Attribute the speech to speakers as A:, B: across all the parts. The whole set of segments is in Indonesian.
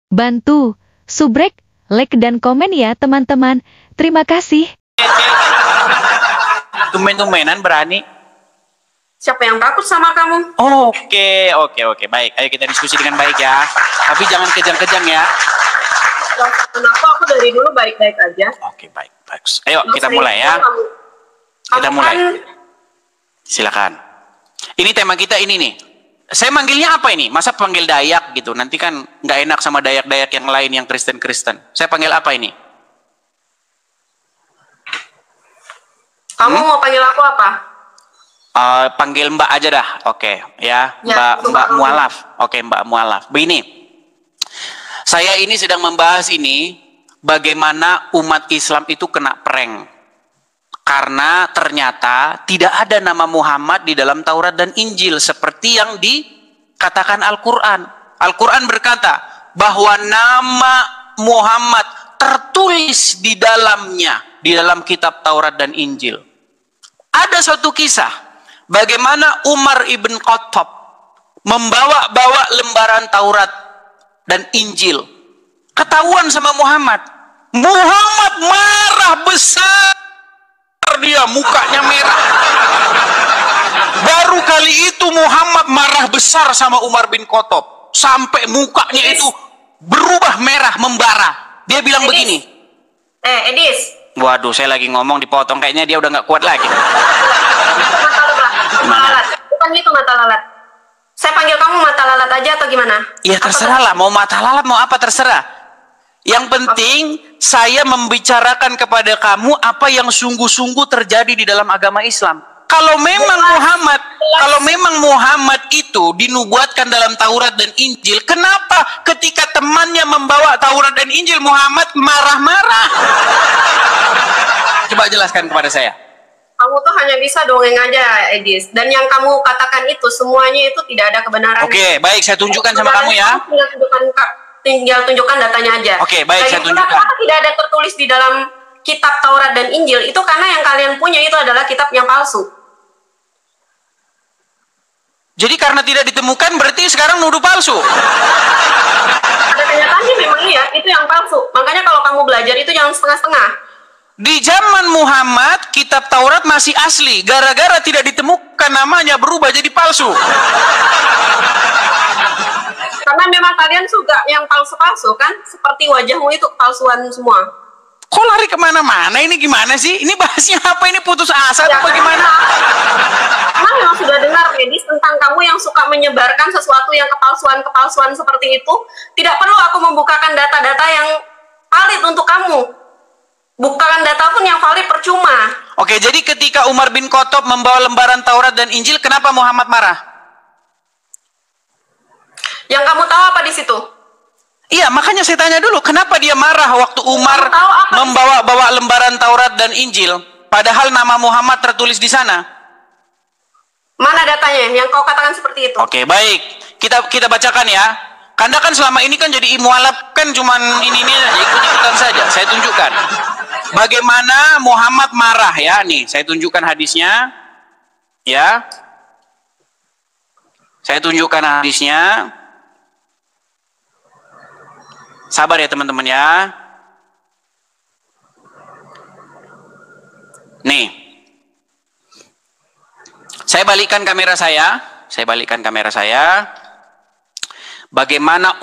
A: Bantu, subrek, like dan komen ya teman-teman. Terima kasih.
B: Tumben-tumbenan berani.
C: Siapa yang takut sama kamu?
B: Oke. Baik, ayo kita diskusi dengan baik ya. Tapi jangan kejang-kejang ya.
C: Kenapa aku dari dulu baik-baik aja?
B: Oke, baik. Ayo kita mulai ya. Kita mulai. Silakan. Ini tema kita ini nih. Saya manggilnya apa ini? Masa panggil Dayak gitu? Nanti kan nggak enak sama Dayak-Dayak yang lain yang Kristen-Kristen. Saya panggil apa ini?
C: Kamu mau panggil aku apa?
B: Panggil Mbak aja dah. Oke, ya. Mbak Mualaf. Oke, Mbak Mualaf. Begini. Saya ini sedang membahas ini bagaimana umat Islam itu kena prank. Karena ternyata tidak ada nama Muhammad di dalam Taurat dan Injil seperti yang dikatakan Al-Quran. Al-Quran berkata bahwa nama Muhammad tertulis di dalamnya, di dalam kitab Taurat dan Injil. Ada suatu kisah bagaimana Umar ibn Khattab membawa-bawa lembaran Taurat dan Injil. Ketahuan sama Muhammad. Muhammad marah besar. Dia mukanya merah. Baru kali itu Muhammad marah besar sama Umar bin Khattab. Sampai mukanya itu berubah merah, membara. Dia bilang begini.
C: Edis.
B: Waduh, saya lagi ngomong dipotong. Kayaknya dia udah nggak kuat lagi.
C: Mata lalat. Bukan itu mata lalat. Saya panggil kamu mata lalat aja atau gimana?
B: Ya terserah lah, mau mata lalat mau apa terserah. Yang penting saya membicarakan kepada kamu apa yang sungguh-sungguh terjadi di dalam agama Islam. Kalau memang Muhammad itu dinubuatkan dalam Taurat dan Injil, kenapa ketika temannya membawa Taurat dan Injil Muhammad marah-marah? Coba jelaskan kepada saya.
C: Kamu tuh hanya bisa dongeng aja, Edis. Dan yang kamu katakan itu semuanya itu tidak ada kebenaran.
B: Oke, baik, saya tunjukkan sama kamu ya.
C: Tinggal tunjukkan datanya aja.
B: Oke, baik, saya tunjukkan.
C: Kenapa tidak ada tertulis di dalam kitab Taurat dan Injil? Itu karena yang kalian punya itu adalah kitab yang palsu.
B: Jadi karena tidak ditemukan berarti sekarang nuduh palsu.
C: Ada kenyataannya memang iya, itu yang palsu. Makanya kalau kamu belajar itu jangan setengah-setengah.
B: Di zaman Muhammad, kitab Taurat masih asli. Gara-gara tidak ditemukan namanya berubah jadi palsu.
C: Karena memang kalian suka yang palsu-palsu kan? Seperti wajahmu itu palsuan semua.
B: Kok lari kemana-mana? Ini gimana sih? Ini bahasnya apa? Ini putus asa atau bagaimana?
C: Karena memang sudah dengar, Edis, tentang kamu yang suka menyebarkan sesuatu yang kepalsuan-kepalsuan seperti itu. Tidak perlu aku membukakan data-data yang valid untuk kamu. Bukan data pun yang valid percuma.
B: Oke, jadi ketika Umar bin Khattab membawa lembaran Taurat dan Injil, kenapa Muhammad marah?
C: Yang kamu tahu apa di situ?
B: Iya, makanya saya tanya dulu, kenapa dia marah waktu Umar membawa lembaran Taurat dan Injil, padahal nama Muhammad tertulis di sana?
C: Mana datanya yang kau katakan seperti itu?
B: Oke, baik. Kita bacakan ya. Karena kan selama ini kan jadi mualaf kan cuman ini aja, ikut-ikutan saja. Saya tunjukkan bagaimana Muhammad marah ya. Nih, saya tunjukkan hadisnya. Ya. Saya tunjukkan hadisnya. Sabar ya teman-teman ya. Nih. Saya balikkan kamera saya. Bagaimana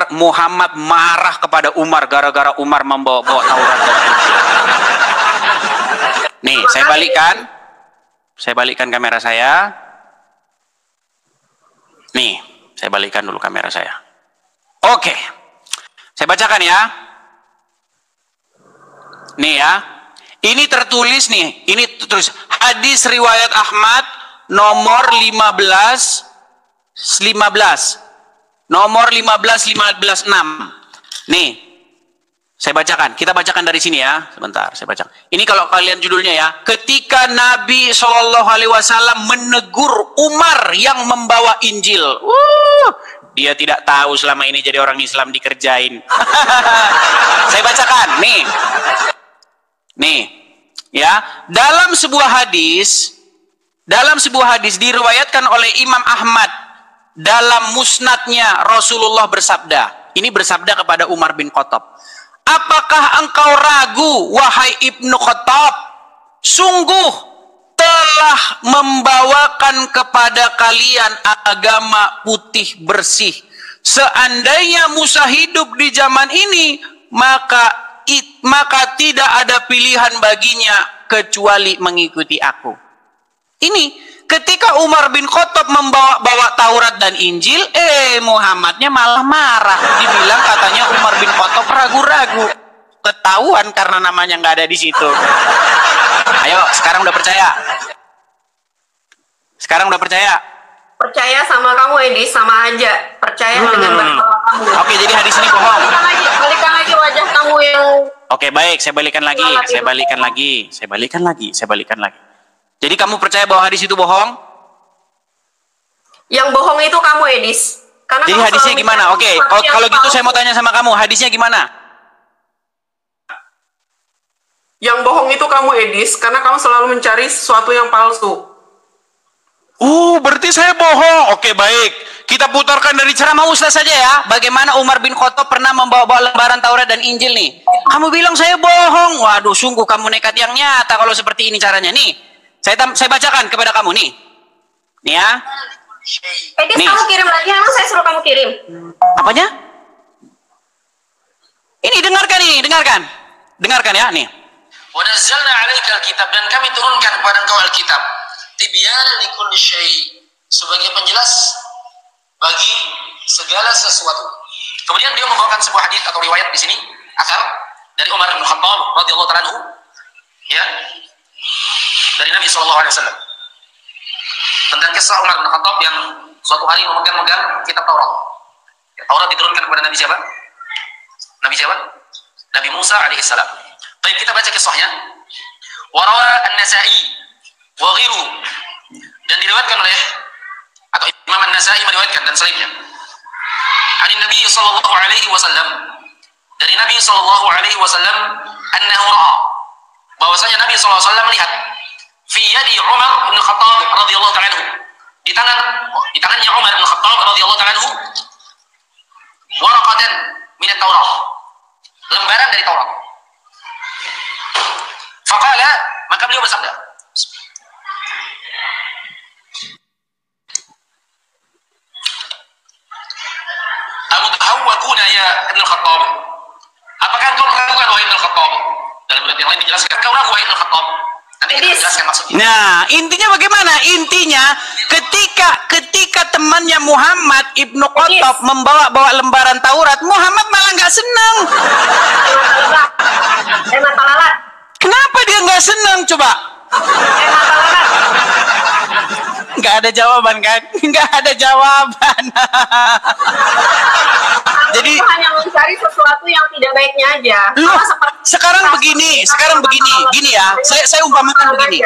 B: Muhammad marah kepada Umar gara-gara Umar membawa-bawa Taurat dan Injil. Nih, saya balikkan kamera saya. Nih, saya balikkan dulu kamera saya. Oke. Saya bacakan ya. Nih ya. Ini tertulis nih, ini tertulis hadis riwayat Ahmad nomor 15. Nomor 15.6. Nih, saya bacakan. Kita bacakan dari sini ya. Sebentar, saya baca. Ini kalau kalian judulnya ya. Ketika Nabi SAW menegur Umar yang membawa Injil. Dia tidak tahu selama ini jadi orang Islam dikerjain. Saya bacakan. Nih. Ya. Dalam sebuah hadis diriwayatkan oleh Imam Ahmad. Dalam musnadnya Rasulullah bersabda, Ini bersabda kepada Umar bin Khattab. Apakah engkau ragu, wahai Ibnu Khattab? Sungguh telah membawakan kepada kalian agama putih bersih. Seandainya Musa hidup di zaman ini, maka tidak ada pilihan baginya kecuali mengikuti aku. Ini ketika Umar bin Khattab membawa Taurat dan Injil, Muhammadnya malah marah. Dibilang katanya Umar bin Khattab ragu-ragu. Ketahuan karena namanya nggak ada di situ. Ayo, sekarang udah percaya? Sekarang udah percaya?
C: Percaya sama kamu, Edis, sama aja. Percaya dengan berkata kamu.
B: Oke, jadi hadis ini bohong.
C: Balikan lagi wajah kamu yang...
B: Oke, baik, saya balikan lagi. Jadi kamu percaya bahwa hadis itu bohong?
C: Yang bohong itu kamu, Edis. Karena
B: jadi hadisnya gimana? Oke, kalau gitu saya mau tanya sama kamu, hadisnya gimana?
D: Yang bohong itu kamu, Edis, karena kamu selalu mencari sesuatu yang palsu.
B: Berarti saya bohong. Oke, baik. Kita putarkan dari ceramah Ustaz saja ya. Bagaimana Umar bin Khattab pernah membawa lembaran Taurat dan Injil nih. Kamu bilang saya bohong. Waduh, sungguh kamu nekat yang nyata kalau seperti ini caranya. Nih, saya bacakan kepada kamu nih. Nih ya.
C: Edis, nih. Kamu kirim lagi, emang saya suruh kamu kirim.
B: Apanya? Ini dengarkan. Dengarkan ya, nih.
E: Wa nazzalna 'alaikal kitab, dan kami turunkan kepada engkau Alkitab. Tibyanan likulli syai', sebagai penjelas bagi segala sesuatu. Kemudian dia membawakan sebuah hadis atau riwayat di sini, asal dari Umar bin Khattab radhiyallahu ta'ala anhu, ya, dari Nabi sallallahu alaihi wasallam. Tentang kisah Umar bin Khattab yang suatu hari memegang kitab Taurat. Taurat diturunkan kepada Nabi siapa? Nabi Musa alaihi salam. Baik, kita baca kisahnya. Warawa An-Nasa'i wa ghiru, dan diriwayatkan oleh atau Imam An-Nasa'i meriwayatkan dan selainnya. Dari Nabi sallallahu alaihi wasallam, dari Nabi sallallahu alaihi wasallam, annahu ra'a, bahwasanya Nabi sallallahu alaihi wasallam melihat fi yadi Umar bin Khattab radhiyallahu ta'ala anhu, di tangannya Umar bin Khattab radhiyallahu ta'ala anhu, waraqatan min at-Taurah, lembaran dari Taurat. Faqala, maka beliau bersabda, Amudhawwakuna ya Ibnu Khattab, apakah engkau meragukan wahai Ibnu Khattab? Dalam riwayat yang lain dijelaskan engkau ragu wahai Ibnu Khattab. Nanti kita jelaskan maksudnya.
B: Nah, intinya bagaimana? Intinya ketika temannya Muhammad Ibnu Khattab membawa lembaran Taurat, Muhammad malah nggak senang.
C: Mata lalat.
B: Kenapa dia nggak senang coba? Nggak ada jawaban kan? Nggak ada jawaban. Jadi
C: hanya mencari sesuatu yang tidak baiknya aja.
B: Loh, sekarang begini, gini ya. Saya umpamakan begini.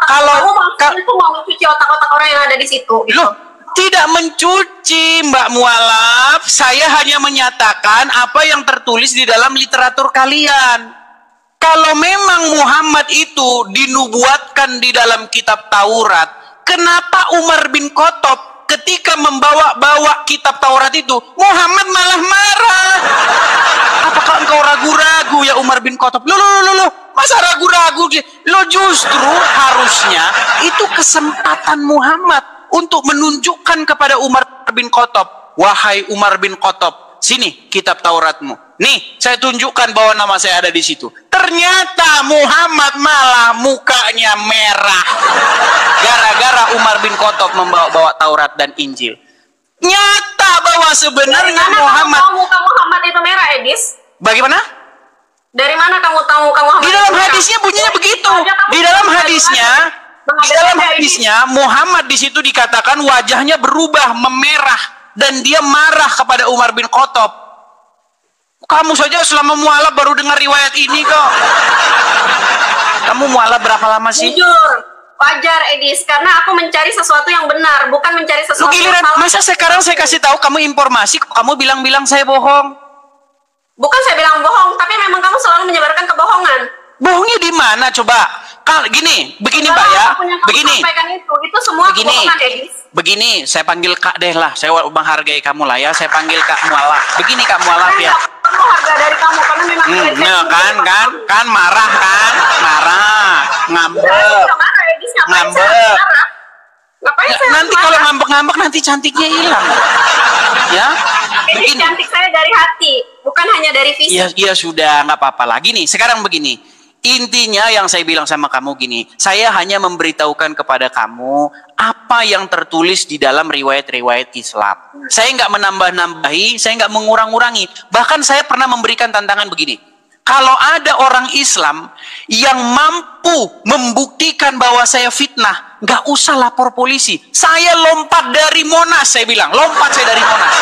B: Kalau
C: itu mau mencuci otak-otak orang yang ada di situ. Gitu.
B: Loh, tidak mencuci, Mbak Mualaf. Saya hanya menyatakan apa yang tertulis di dalam literatur kalian. Kalau memang Muhammad itu dinubuatkan di dalam kitab Taurat, kenapa Umar bin Khattab ketika membawa kitab Taurat itu, Muhammad malah marah? Apakah engkau ragu-ragu ya Umar bin Khattab? Loh, masa ragu-ragu? Lo justru harusnya itu kesempatan Muhammad untuk menunjukkan kepada Umar bin Khattab, wahai Umar bin Khattab, sini kitab Tauratmu. Nih, saya tunjukkan bahwa nama saya ada di situ. Ternyata Muhammad malah mukanya merah. Gara-gara Umar bin Khattab membawa Taurat dan Injil. Nyata bahwa sebenarnya Muhammad...
C: Kamu tahu muka Muhammad itu merah, Edis?
B: Bagaimana?
C: Dari mana kamu tahu muka Muhammad?
B: Di dalam hadisnya bunyinya begitu. Di dalam hadisnya Muhammad di situ dikatakan wajahnya berubah memerah dan dia marah kepada Umar bin Khattab. Kamu saja selama mualaf baru dengar riwayat ini kok. Kamu mualaf berapa lama sih?
C: Jujur, wajar Edis, karena aku mencari sesuatu yang benar, bukan mencari sesuatu yang salah.
B: Masa sekarang saya kasih tahu kamu informasi, kamu bilang-bilang saya bohong?
C: Bukan saya bilang bohong, tapi memang kamu selalu menyebarkan kebohongan.
B: Bohongnya di mana coba? Begini Mbak ya, begini.
C: Itu semua kebohongan, Edis.
B: begini, saya panggil Kak deh lah, saya menghargai kamu lah ya, saya panggil Kak Mualaf. Begini Kak Mualaf ya.
C: Aku harga dari kamu karena memang
B: kan marah, ngambek. Ngambek. Nanti kalau ngambek-ngambek nanti cantiknya hilang. Ya.
C: Begini. Cantik saya dari hati, bukan hanya dari fisik.
B: Iya sudah, nggak apa-apa lah. Gini, sekarang begini. Intinya yang saya bilang sama kamu gini, saya hanya memberitahukan kepada kamu apa yang tertulis di dalam riwayat-riwayat Islam. Saya nggak menambah-nambahi, saya nggak mengurang-urangi. Bahkan saya pernah memberikan tantangan begini. Kalau ada orang Islam yang mampu membuktikan bahwa saya fitnah, nggak usah lapor polisi. Saya lompat dari Monas, saya bilang. Lompat saya dari Monas.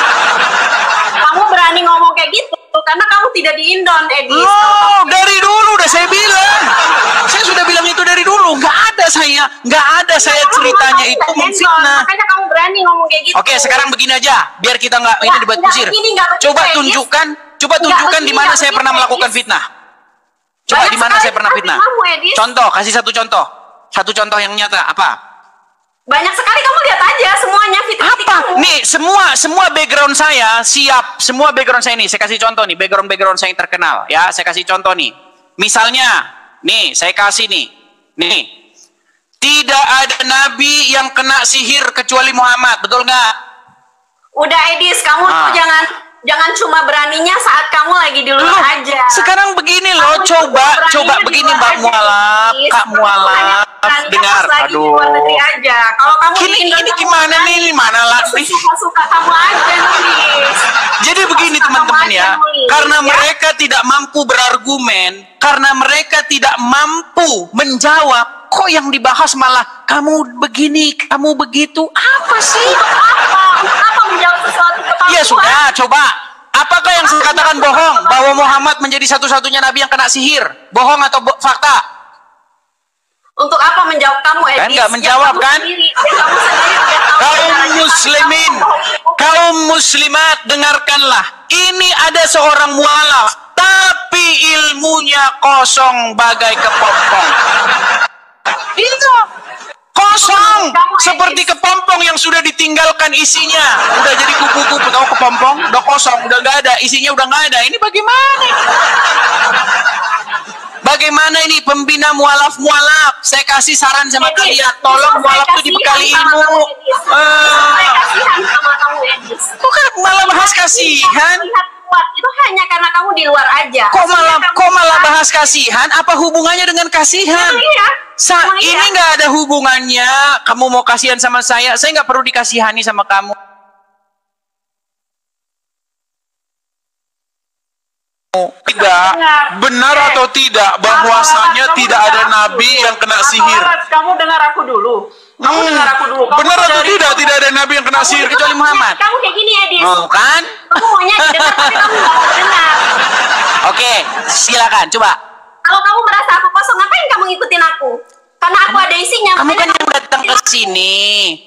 C: Kamu berani ngomong kayak gitu karena kamu tidak di Indon, Edis.
B: Oh, dari dulu udah saya bilang. Saya sudah bilang itu dari dulu. Nggak ada saya ceritanya itu memfitnah.
C: Makanya kamu berani ngomong kayak gitu.
B: Oke, sekarang begini aja, biar kita nggak ini debat kusir. Coba tunjukkan di mana saya pernah melakukan fitnah. Coba di mana saya pernah fitnah. Contoh, kasih satu contoh. Satu contoh yang nyata apa?
C: Banyak sekali, kamu lihat aja semuanya fitnah kamu.
B: Nih, semua background saya siap, semua background saya nih. Saya kasih contoh nih, background saya yang terkenal ya. Saya kasih contoh nih. Misalnya, nih saya kasih nih. Nih. Tidak ada nabi yang kena sihir kecuali Muhammad, betul nggak?
C: Udah Edis, kamu tuh jangan cuma beraninya saat kamu lagi di luar aja.
B: Sekarang begini loh, coba begini Mbak Mualaf, Kak Mualaf, dengar. Aduh.
C: Kalau kamu
B: ini gimana nih? Ini mana lah nih?
C: Suka-suka kamu aja nulis.
B: Jadi begini teman-teman ya, karena mereka tidak mampu berargumen, karena mereka tidak mampu menjawab, kok yang dibahas malah kamu begini, kamu begitu. Apa sih?
C: Apa menjawab sesuatu kepala?
B: Ya sudah, coba. Apakah yang saya katakan bohong bahwa Muhammad menjadi satu-satunya nabi yang kena sihir? Bohong atau fakta?
C: Untuk apa menjawab kamu, Edis?
B: Kan nggak menjawab kan? Kaum muslimat, dengarkanlah. Ini ada seorang mualaf, tapi ilmunya kosong bagai kepompong. Itu kosong seperti kepompong yang sudah ditinggalkan isinya, udah jadi kupu-kupu. Tahu kepompong udah kosong, udah nggak ada isinya, udah nggak ada. Ini bagaimana? Bagaimana ini pembina mualaf? Saya kasih saran sama kalian, tolong mualaf itu dibekali ilmu. Bukan malah bahas kasihan.
C: Itu hanya karena kamu di luar aja.
B: Kok malah bahas kasihan? Apa hubungannya dengan kasihan? Ini nggak ada hubungannya. Kamu mau kasihan sama saya nggak perlu dikasihani sama kamu.
F: Tidak, benar atau tidak bahwasanya tidak ada nabi yang kena sihir?
D: Kamu dengar aku dulu.
B: Benar atau tidak ada nabi yang kena sihir kecuali Muhammad?
C: Kamu kayak gini, Edis.
B: Oh, kan?
C: Kamu maunya didengar tapi kamu nggak mau dengar.
B: Oke, silakan coba.
C: Kalau kamu merasa aku kosong, ngapain kamu ngikutin aku? Karena aku ada isinya.
B: Kamu kan yang datang ke sini.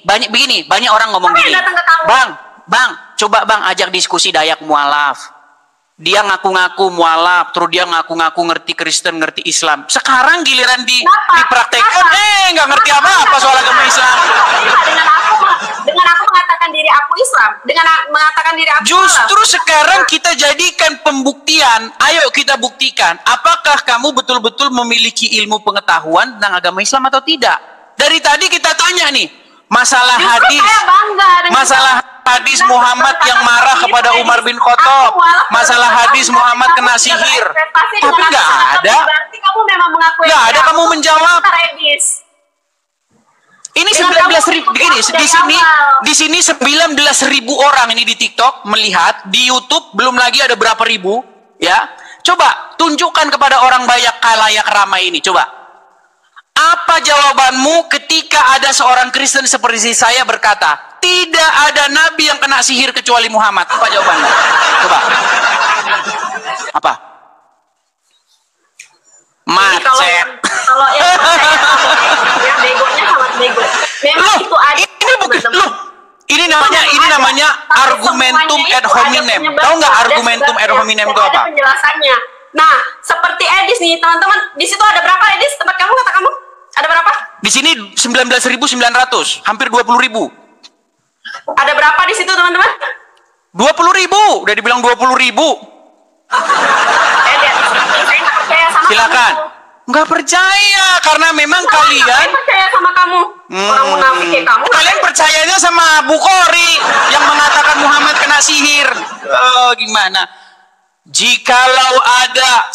B: Banyak orang ngomong gini. Bang, coba Bang ajak diskusi Dayak Mualaf. Dia ngaku-ngaku mualaf, terus dia ngaku-ngaku ngerti Kristen, ngerti Islam. Sekarang giliran dipraktekkan, nggak ngerti apa-apa soal agama Islam.
C: Dengan aku mengatakan diri aku Islam, dengan mengatakan diri aku
B: justru mualaf. Sekarang kita jadikan pembuktian. Ayo kita buktikan, apakah kamu betul-betul memiliki ilmu pengetahuan tentang agama Islam atau tidak? Dari tadi kita tanya nih, masalah hadis, hadis Muhammad yang marah kepada Umar bin Khattab, masalah hadis Muhammad kena sihir, tapi nggak ada. Nggak ada kamu menjawab. Ini 19.000 begini, di sini 19.000 orang ini di TikTok melihat, di YouTube belum lagi ada berapa ribu, ya. Coba tunjukkan kepada orang banyak khalayak ramai ini, coba. Apa jawabanmu ketika ada seorang Kristen seperti saya berkata, tidak ada nabi yang kena sihir kecuali Muhammad? Apa jawabanmu? Coba. Apa? Macet.
C: Kalau yang begonya sangat bego. Memang itu ada.
B: Ini bukan loh. Ini namanya argumentum ad hominem. Tahu nggak argumentum ad hominem itu apa?
C: Penjelasannya. Nah, seperti Edis nih, teman-teman. Di situ ada berapa, Edis? Tempat kamu, kata kamu? Ada berapa?
B: Di sini 19.900, hampir 20.000.
C: Ada berapa di situ teman-teman?
B: 20.000, udah dibilang 20.000.
C: Saya nggak percaya sama
B: Silakan.
C: kamu.
B: Nggak percaya karena memang
C: Saya
B: kalian
C: percaya sama kamu. Orang munafik kayak kamu.
B: Kalian percayanya sama Bukhari yang mengatakan Muhammad kena sihir. Oh, gimana? Jikalau ada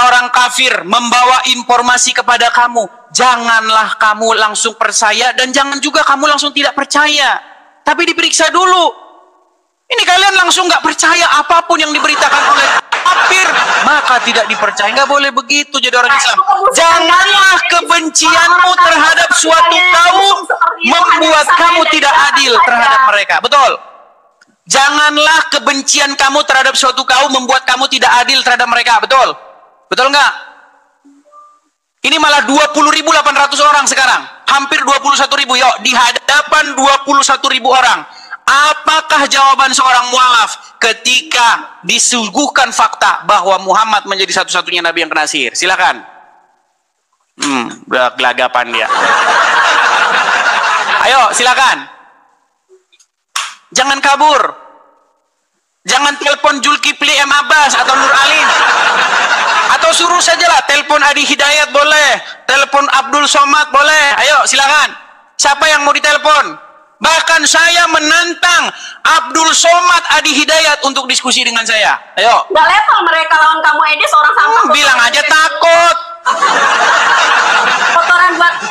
B: orang kafir membawa informasi kepada kamu, janganlah kamu langsung percaya dan jangan juga kamu langsung tidak percaya. Tapi diperiksa dulu. Ini kalian langsung nggak percaya apapun yang diberitakan oleh kafir, maka tidak dipercaya. Nggak boleh begitu jadi orang Islam. Janganlah kebencianmu terhadap suatu kaum membuat kamu tidak adil terhadap mereka. Betul. Janganlah kebencian kamu terhadap suatu kaum membuat kamu tidak adil terhadap mereka. Betul. Betul nggak? Ini malah 20.800 orang sekarang. Hampir 21.000. Yuk, di hadapan 21.000 orang. Apakah jawaban seorang mualaf ketika disuguhkan fakta bahwa Muhammad menjadi satu-satunya nabi yang kena sihir? Silakan. Udah gelagapan dia. Ayo, silakan. Jangan kabur. Jangan telepon Zulkifli M. Abbas atau Nur Alim. Atau suruh sajalah telepon Adi Hidayat boleh, telepon Abdul Somad boleh. Ayo, silakan. Siapa yang mau ditelepon? Bahkan saya menantang Abdul Somad Adi Hidayat untuk diskusi dengan saya. Ayo.
C: Nggak level mereka lawan kamu, Edis, orang sampah.
B: Bilang aja takut.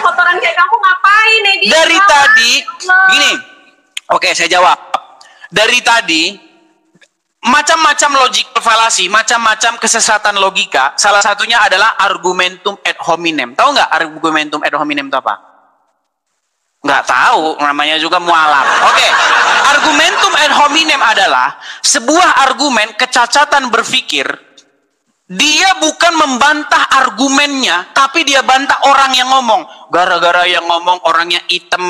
C: Kotoran kayak kamu ngapain, Edis?
B: Dari tadi, gini. Oke, saya jawab. Dari tadi, macam-macam logik falasi, macam-macam kesesatan logika. Salah satunya adalah argumentum ad hominem. Tahu nggak argumentum ad hominem itu apa? Nggak tahu, namanya juga mualaf. Oke, argumentum ad hominem adalah sebuah argumen kecacatan berpikir. Dia bukan membantah argumennya, tapi dia bantah orang yang ngomong. Gara-gara yang ngomong orangnya hitam,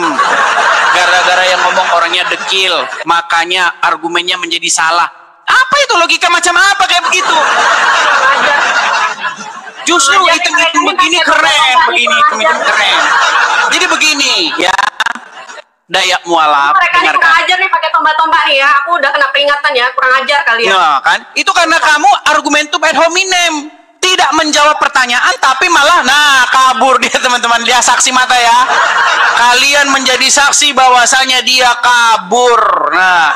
B: gara-gara yang ngomong orangnya dekil, makanya argumennya menjadi salah. Apa itu logika macam apa kayak begitu? Justru hitam-hitam begini keren, begini hitam-hitam keren. Jadi begini ya, Dayak mualaf.
C: Mereka ini kurang ajar nih pakai tombak-tombak nih ya. Aku udah kena peringatan ya, kurang ajar kalian.
B: Nah, kan? Itu karena kamu argumentum ad hominem. Tidak menjawab pertanyaan, tapi malah, kabur dia teman-teman. Dia saksi mata ya. Kalian menjadi saksi bahwasanya dia kabur. Nah,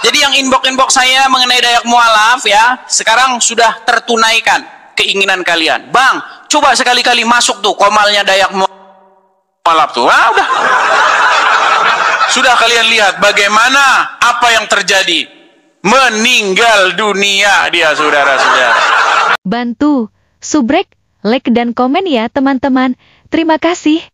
B: jadi yang inbox saya mengenai Dayak mualaf ya, sekarang sudah tertunaikan keinginan kalian. Bang, coba sekali-kali masuk tuh komalnya Dayak mualaf tuh. Udah. Sudah kalian lihat bagaimana apa yang terjadi. Meninggal dunia dia, saudara-saudara.
A: Bantu, subrek, like dan komen ya teman-teman. Terima kasih.